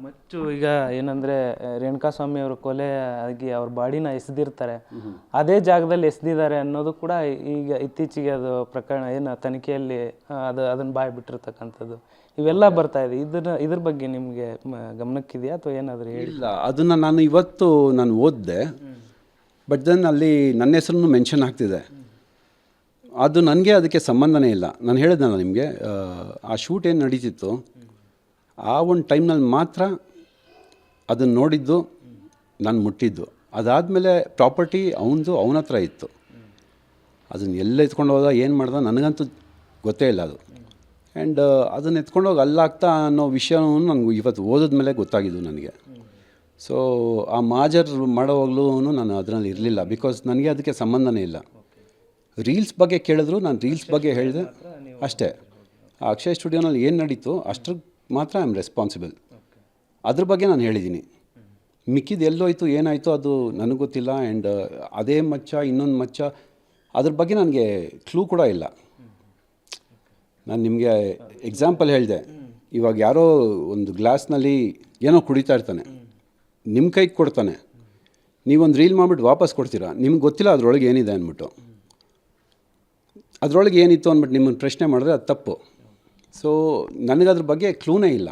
ಮಚ್ಚು ಈಗ ಏನಂದರೆ ರೇಣುಕಾಸ್ವಾಮಿ ಅವರು ಕೊಲೆ ಆಗಿ ಅವ್ರ ಬಾಡಿನ ಎಸೆದಿರ್ತಾರೆ, ಅದೇ ಜಾಗದಲ್ಲಿ ಎಸೆದಿದ್ದಾರೆ ಅನ್ನೋದು ಕೂಡ ಈಗ ಇತ್ತೀಚೆಗೆ ಅದು ಪ್ರಕರಣ ಏನು ತನಿಖೆಯಲ್ಲಿ ಅದನ್ನು ಬಾಯಿ ಬಿಟ್ಟಿರ್ತಕ್ಕಂಥದ್ದು ಇವೆಲ್ಲ ಬರ್ತಾ ಇದೆ. ಇದ್ರ ಬಗ್ಗೆ ನಿಮಗೆ ಗಮನಕ್ಕಿದೆಯಾ ಅಥವಾ ಏನಾದರೂ ಇಲ್ಲ, ಅದನ್ನು ನಾನು ಓದಿದೆ. ಬಟ್ ದೆನ್ ಅಲ್ಲಿ ನನ್ನ ಹೆಸರನ್ನು ಮೆನ್ಷನ್ ಆಗ್ತಿದೆ. ಅದು ನನಗೆ ಅದಕ್ಕೆ ಸಂಬಂಧನೇ ಇಲ್ಲ. ನಾನು ಹೇಳಿದ್ನಲ್ಲ ನಿಮಗೆ, ಆ ಶೂಟ್ ಏನು ನಡೀತಿತ್ತು ಆ ಒಂದು ಟೈಮ್ನಲ್ಲಿ ಮಾತ್ರ ಅದನ್ನು ನೋಡಿದ್ದು, ನಾನು ಮುಟ್ಟಿದ್ದು. ಅದಾದಮೇಲೆ ಪ್ರಾಪರ್ಟಿ ಅವನ ಹತ್ರ ಇತ್ತು. ಅದನ್ನು ಎಲ್ಲ ಎತ್ಕೊಂಡು ಹೋದ, ಏನು ಮಾಡ್ದ ನನಗಂತೂ ಗೊತ್ತೇ ಇಲ್ಲ ಅದು. ಆ್ಯಂಡ್ ಅದನ್ನು ಎತ್ಕೊಂಡೋಗಿ ಅಲ್ಲಾಗ್ತಾ ಅನ್ನೋ ವಿಷಯನೂ ನನಗೆ ಇವತ್ತು ಓದಿದ ಮೇಲೆ ಗೊತ್ತಾಗಿದ್ದು ನನಗೆ. ಸೊ ಆ ಮಾಜರ್ ಮಾಡೋವಾಗಲೂ ನಾನು ಅದರಲ್ಲಿ ಇರಲಿಲ್ಲ, ಬಿಕಾಸ್ ನನಗೆ ಅದಕ್ಕೆ ಸಂಬಂಧನೇ ಇಲ್ಲ. ರೀಲ್ಸ್ ಬಗ್ಗೆ ಕೇಳಿದ್ರು ನಾನು ರೀಲ್ಸ್ ಬಗ್ಗೆ ಹೇಳಿದೆ ಅಷ್ಟೇ. ಆ ಅಕ್ಷಯ್ ಸ್ಟುಡಿಯೋನಲ್ಲಿ ಏನು ನಡೀತು ಅಷ್ಟ್ರ ಮಾತ್ರ ಐ ಆಮ್ ರೆಸ್ಪಾನ್ಸಿಬಲ್. ಅದ್ರ ಬಗ್ಗೆ ನಾನು ಹೇಳಿದ್ದೀನಿ. ಮಿಕ್ಕಿದ್ದು ಎಲ್ಲೋಯ್ತು ಏನಾಯಿತು ಅದು ನನಗೆ ಗೊತ್ತಿಲ್ಲ. ಆ್ಯಂಡ್ ಅದೇ ಮಚ್ಚ ಇನ್ನೊಂದು ಮಚ್ಚ ಅದ್ರ ಬಗ್ಗೆ ನನಗೆ ಕ್ಲೂ ಕೂಡ ಇಲ್ಲ. ನಾನು ನಿಮಗೆ ಎಕ್ಸಾಂಪಲ್ ಹೇಳಿದೆ. ಇವಾಗ ಯಾರೋ ಒಂದು ಗ್ಲಾಸ್ನಲ್ಲಿ ಏನೋ ಕುಡಿತಾ ಇರ್ತಾನೆ, ನಿಮ್ಮ ಕೈಗೆ ಕೊಡ್ತಾನೆ, ನೀವೊಂದು ರೀಲ್ ಮಾಡಿಬಿಟ್ಟು ವಾಪಸ್ ಕೊಡ್ತೀರಾ. ನಿಮ್ಗೆ ಗೊತ್ತಿಲ್ಲ ಅದರೊಳಗೆ ಏನಿದೆ ಅಂದ್ಬಿಟ್ಟು. ಅದರೊಳಗೆ ಏನಿತ್ತು ಅಂದ್ಬಿಟ್ಟು ನಿಮ್ಮನ್ನು ಪ್ರಶ್ನೆ ಮಾಡಿದ್ರೆ ಅದು ತಪ್ಪು. ಸೊ ನನಗದ್ರ ಬಗ್ಗೆ ಕ್ಲೂನೇ ಇಲ್ಲ.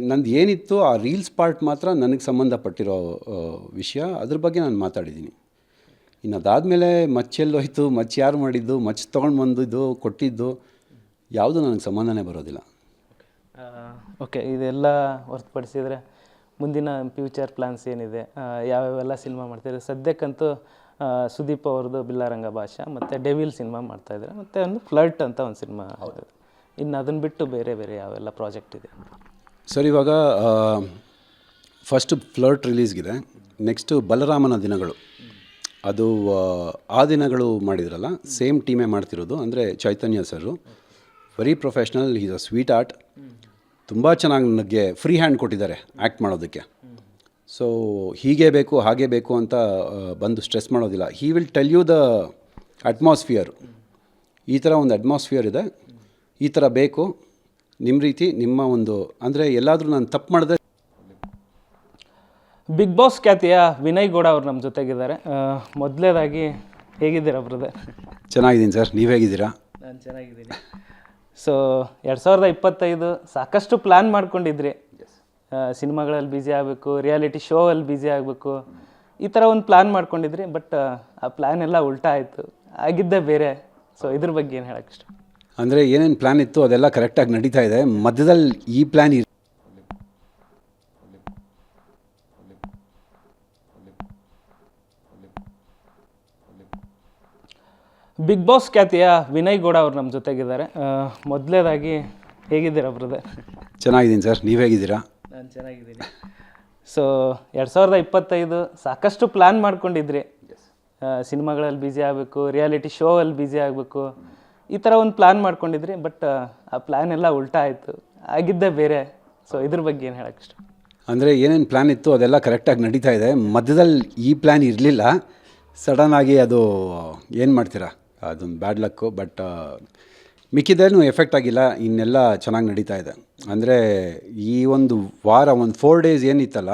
ನಂದು ಏನಿತ್ತು ಆ ರೀಲ್ಸ್ ಪಾರ್ಟ್ ಮಾತ್ರ ನನಗೆ ಸಂಬಂಧಪಟ್ಟಿರೋ ವಿಷಯ. ಅದ್ರ ಬಗ್ಗೆ ನಾನು ಮಾತಾಡಿದ್ದೀನಿ. ಇನ್ನು ಅದಾದಮೇಲೆ ಮಚ್ಚೆಲ್ಲೋಯ್ತು, ಮಚ್ಚು ಯಾರು ಮಾಡಿದ್ದು, ಮಚ್ಚು ತೊಗೊಂಡು ಬಂದಿದ್ದು ಕೊಟ್ಟಿದ್ದು ಯಾವುದು ನನಗೆ ಸಂಬಂಧನೇ ಬರೋದಿಲ್ಲ. ಓಕೆ, ಇದೆಲ್ಲ ಹೊರತುಪಡಿಸಿದರೆ ಮುಂದಿನ ಫ್ಯೂಚರ್ ಪ್ಲ್ಯಾನ್ಸ್ ಏನಿದೆ? ಯಾವ್ಯಾವೆಲ್ಲ ಸಿನಿಮಾ ಮಾಡ್ತಿದ್ದಾರೆ? ಸದ್ಯಕ್ಕಂತೂ ಸುದೀಪ್ ಅವ್ರದ್ದು ಬಿಲ್ಲಾರಂಗ ಭಾಷಾ ಮತ್ತು ಡೆವಿಲ್ ಸಿನಿಮಾ ಮಾಡ್ತಾಯಿದ್ದಾರೆ, ಮತ್ತು ಒಂದು ಫ್ಲರ್ಟ್ ಅಂತ ಒಂದು ಸಿನಿಮಾ. ಇನ್ನು ಅದನ್ನು ಬಿಟ್ಟು ಬೇರೆ ಯಾವೆಲ್ಲ ಪ್ರಾಜೆಕ್ಟ್ ಇದೆ ಸರ್? ಇವಾಗ ಫಸ್ಟ್ ಫ್ಲರ್ಟ್ ರಿಲೀಸ್ಗಿದೆ. ನೆಕ್ಸ್ಟು ಬಲರಾಮನ ದಿನಗಳು, ಅದು ಆ ದಿನಗಳು ಮಾಡಿದ್ರಲ್ಲ, ಸೇಮ್ ಟೀಮೇ ಮಾಡ್ತಿರೋದು. ಅಂದರೆ Chaitanya sir very professional, is a sweetheart. ತುಂಬ ಚೆನ್ನಾಗಿ ನನಗೆ ಫ್ರೀ ಹ್ಯಾಂಡ್ ಕೊಟ್ಟಿದ್ದಾರೆ ಆ್ಯಕ್ಟ್ ಮಾಡೋದಕ್ಕೆ. ಸೊ ಹೀಗೆ ಬೇಕು ಹಾಗೆ ಬೇಕು ಅಂತ ಬಂದು ಸ್ಟ್ರೆಸ್ ಮಾಡೋದಿಲ್ಲ. He will tell you the atmosphere. ಈ ಥರ ಒಂದು ಅಟ್ಮಾಸ್ಫಿಯರ್ ಇದೆ, ಈ ಥರ ಬೇಕು, ನಿಮ್ಮ ರೀತಿ ನಿಮ್ಮ ಒಂದು. ಅಂದರೆ ಎಲ್ಲಾದರೂ ನಾನು ತಪ್ಪು ಮಾಡಿದೆ. ಬಿಗ್ ಬಾಸ್ ಖ್ಯಾತಿಯ ವಿನಯ್ ಗೌಡ ಅವರು ನಮ್ಮ ಜೊತೆಗಿದ್ದಾರೆ. ಮೊದಲೇದಾಗಿ ಹೇಗಿದ್ದೀರಾ ಬ್ರದರ್? ಚೆನ್ನಾಗಿದ್ದೀನಿ ಸರ್, ನೀವು ಹೇಗಿದ್ದೀರಾ? ನಾನು ಚೆನ್ನಾಗಿದ್ದೀನಿ. ಸೊ 2025 ಸಾಕಷ್ಟು ಪ್ಲ್ಯಾನ್ ಮಾಡ್ಕೊಂಡಿದ್ರಿ. ಸಿನಿಮಾಗಳಲ್ಲಿ ಬ್ಯುಸಿ ಆಗಬೇಕು, ರಿಯಾಲಿಟಿ ಶೋ ಅಲ್ಲಿ ಬ್ಯುಸಿ ಆಗಬೇಕು, ಈ ಥರ ಒಂದು ಪ್ಲ್ಯಾನ್ ಮಾಡ್ಕೊಂಡಿದ್ರಿ. ಬಟ್ ಆ ಪ್ಲ್ಯಾನ್ ಎಲ್ಲ ಉಲ್ಟಾ ಆಯಿತು, ಆಗಿದ್ದೇ ಬೇರೆ. ಸೊ ಇದ್ರ ಬಗ್ಗೆ ಏನು ಹೇಳೋಕ್ಕೆ ಇಷ್ಟ? ಅಂದರೆ ಏನೇನು ಪ್ಲ್ಯಾನ್ ಇತ್ತು ಅದೆಲ್ಲ ಕರೆಕ್ಟಾಗಿ ನಡೀತಾ ಇದೆ. ಮಧ್ಯದಲ್ಲಿ ಈ ಪ್ಲ್ಯಾನ್ ಬಿಗ್ ಬಾಸ್ ಖ್ಯಾತಿಯ ವಿನಯ್ ಗೌಡ ಅವರು ನಮ್ಮ ಜೊತೆಗಿದ್ದಾರೆ. ಮೊದಲೇದಾಗಿ ಹೇಗಿದ್ದೀರಾ ಬ್ರದರ್? ಚೆನ್ನಾಗಿದ್ದೀನಿ ಸರ್, ನೀವು ಹೇಗಿದ್ದೀರಾ? ನಾನು ಚೆನ್ನಾಗಿದ್ದೀನಿ. ಸೊ 2025 ಸಾಕಷ್ಟು ಪ್ಲ್ಯಾನ್ ಮಾಡ್ಕೊಂಡಿದ್ರಿ. ಸಿನಿಮಾಗಳಲ್ಲಿ ಬ್ಯುಸಿ ಆಗಬೇಕು, ರಿಯಾಲಿಟಿ ಶೋ ಅಲ್ಲಿ ಬ್ಯುಸಿ ಆಗಬೇಕು, ಈ ಥರ ಒಂದು ಪ್ಲ್ಯಾನ್ ಮಾಡ್ಕೊಂಡಿದ್ರಿ. ಬಟ್ ಆ ಪ್ಲ್ಯಾನ್ ಎಲ್ಲ ಉಲ್ಟಾ ಆಯಿತು, ಆಗಿದ್ದೇ ಬೇರೆ. ಸೊ ಇದ್ರ ಬಗ್ಗೆ ಏನು ಹೇಳೋಕ್ಕೆ ಇಷ್ಟ? ಅಂದರೆ ಏನೇನು ಪ್ಲ್ಯಾನ್ ಇತ್ತು ಅದೆಲ್ಲ ಕರೆಕ್ಟಾಗಿ ನಡೀತಾ ಇದೆ. ಮಧ್ಯದಲ್ಲಿ ಈ ಪ್ಲ್ಯಾನ್ ಇರಲಿಲ್ಲ. ಸಡನ್ನಾಗಿ ಅದು ಏನು ಮಾಡ್ತೀರಾ, ಅದೊಂದು ಬ್ಯಾಡ್ ಲಕ್ಕು. ಬಟ್ ಮಿಕ್ಕಿದೇನು ಎಫೆಕ್ಟ್ ಆಗಿಲ್ಲ, ಇನ್ನೆಲ್ಲ ಚೆನ್ನಾಗಿ ನಡೀತಾ ಇದೆ. ಅಂದರೆ ಈ ಒಂದು ವಾರ, ಒಂದು 4 days ಏನಿತ್ತಲ್ಲ,